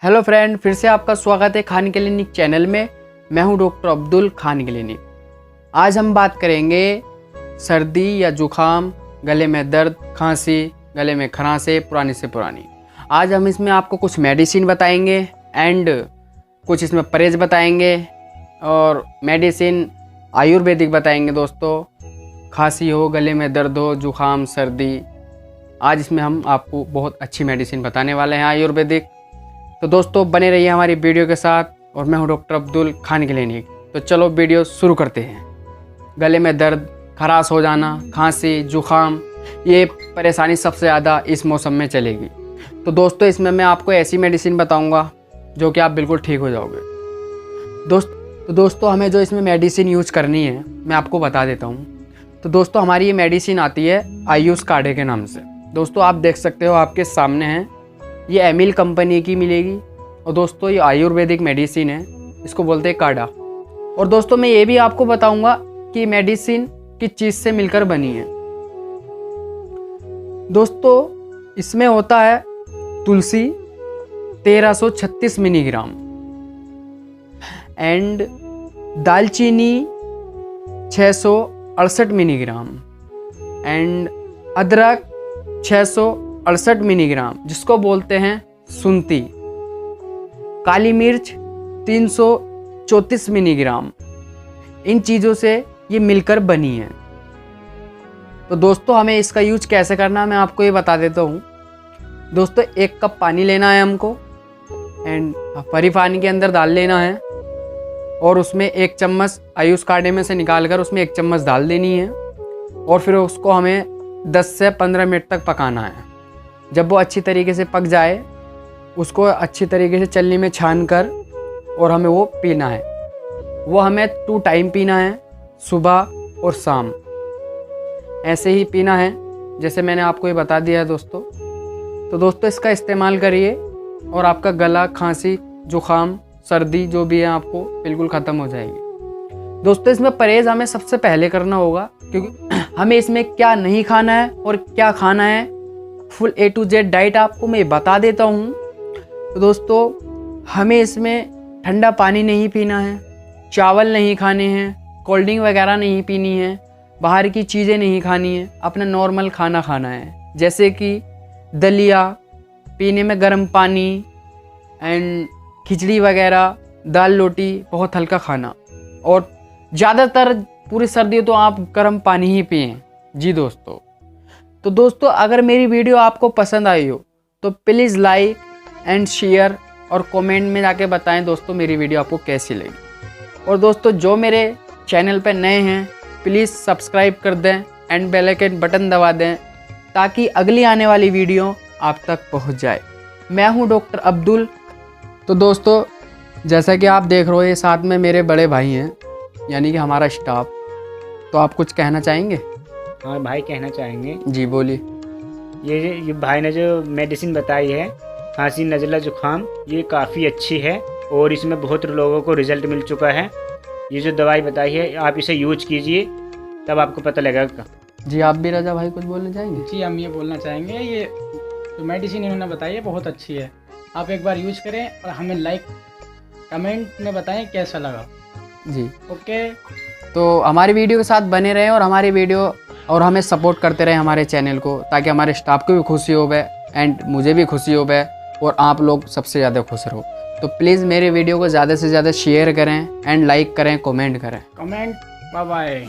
Hello friend, फिर से आपका स्वागत है खान क्लिनिक चैनल में। मैं हूं डॉक्टर अब्दुल, खान क्लिनिक। आज हम बात करेंगे सर्दी या जुखाम, गले में दर्द, खांसी, गले में खरांसे पुरानी से पुरानी। आज हम इसमें आपको कुछ मेडिसिन बताएंगे एंड कुछ इसमें परहेज बताएंगे और मेडिसिन आयुर्वेदिक बताएंगे दोस्तों। खांसी हो, गले में दर्द हो, जुखाम, सर्दी, आज इसमें हम आपको बहुत अच्छी मेडिसिन बताने वाले हैं आयुर्वेदिक। तो दोस्तों बने रहिए हमारी वीडियो के साथ। और मैं हूं डॉक्टर अब्दुल, खान क्लिनिक। तो चलो वीडियो शुरू करते हैं। गले में दर्द, खराश हो जाना, खांसी, जुखाम, ये परेशानी सबसे ज़्यादा इस मौसम में चलेगी। तो दोस्तों इसमें मैं आपको ऐसी मेडिसिन बताऊंगा जो कि आप बिल्कुल ठीक हो जाओगे। दोस्तों हमें जो इसमें मेडिसिन यूज करनी है मैं आपको बता देता हूँ। तो दोस्तों हमारी ये मेडिसिन आती है आयुष काढ़े के नाम से। दोस्तों आप देख सकते हो, आपके सामने है, ये एमिल कंपनी की मिलेगी। और दोस्तों ये आयुर्वेदिक मेडिसिन है, इसको बोलते हैं काढ़ा। और दोस्तों मैं ये भी आपको बताऊंगा कि मेडिसिन किस चीज़ से मिलकर बनी है। दोस्तों इसमें होता है तुलसी 1336 मिलीग्राम एंड दालचीनी 668 मिलीग्राम एंड अदरक 668 मिलीग्राम, जिसको बोलते हैं सुंती, काली मिर्च 334 मिलीग्राम। इन चीज़ों से ये मिलकर बनी है। तो दोस्तों हमें इसका यूज कैसे करना है मैं आपको ये बता देता हूँ। दोस्तों 1 कप पानी लेना है हमको एंड परी पानी के अंदर डाल लेना है और उसमें 1 चम्मच आयुष काढ़े में से निकाल कर उसमें 1 चम्मच डाल देनी है और फिर उसको हमें 10 से 15 मिनट तक पकाना है। जब वो अच्छी तरीके से पक जाए उसको अच्छी तरीके से चलनी में छान कर और हमें वो पीना है। वो हमें 2 टाइम पीना है, सुबह और शाम। ऐसे ही पीना है जैसे मैंने आपको ये बता दिया है दोस्तों। तो दोस्तों इसका इस्तेमाल करिए और आपका गला, खांसी, जुखाम, सर्दी जो भी है आपको बिल्कुल ख़त्म हो जाएगी। दोस्तों इसमें परहेज़ हमें सबसे पहले करना होगा, क्योंकि हमें इसमें क्या नहीं खाना है और क्या खाना है, full A to Z diet आपको मैं बता देता हूँ। तो दोस्तों हमें इसमें ठंडा पानी नहीं पीना है, चावल नहीं खाने हैं, कोल्ड ड्रिंक वगैरह नहीं पीनी है, बाहर की चीज़ें नहीं खानी है, अपना नॉर्मल खाना खाना है। जैसे कि दलिया, पीने में गर्म पानी एंड खिचड़ी वगैरह, दाल रोटी, बहुत हल्का खाना। और ज़्यादातर पूरी सर्दी तो आप गर्म पानी ही पिएं। जी दोस्तों। तो दोस्तों अगर मेरी वीडियो आपको पसंद आई हो तो प्लीज़ लाइक एंड शेयर और कमेंट में जाके बताएं दोस्तों मेरी वीडियो आपको कैसी लगी। और दोस्तों जो मेरे चैनल पर नए हैं प्लीज़ सब्सक्राइब कर दें एंड बेल आइकन बटन दबा दें ताकि अगली आने वाली वीडियो आप तक पहुंच जाए। मैं हूं डॉक्टर अब्दुल। तो दोस्तों जैसा कि आप देख रहे हो, ये साथ में मेरे बड़े भाई हैं, यानी कि हमारा स्टाफ। तो आप कुछ कहना चाहेंगे? हाँ भाई, कहना चाहेंगे। जी बोलिए। ये भाई ने जो मेडिसिन बताई है खांसी, नज़ला, जुखाम, ये काफ़ी अच्छी है और इसमें बहुत लोगों को रिजल्ट मिल चुका है। ये जो दवाई बताई है आप इसे यूज कीजिए, तब आपको पता लगेगा। जी आप भी रजा भाई कुछ बोलना चाहेंगे? जी हम ये बोलना चाहेंगे, ये जो मेडिसिन इन्होंने बताई है बहुत अच्छी है। आप एक बार यूज करें और हमें लाइक कमेंट में बताएं कैसा लगा। जी ओके। तो हमारी वीडियो के साथ बने रहें और हमारी वीडियो और हमें सपोर्ट करते रहें हमारे चैनल को, ताकि हमारे स्टाफ को भी खुशी हो एंड मुझे भी खुशी हो और आप लोग सबसे ज़्यादा खुश रहो। तो प्लीज़ मेरे वीडियो को ज़्यादा से ज़्यादा शेयर करें एंड लाइक करें, कमेंट करें। Bye bye.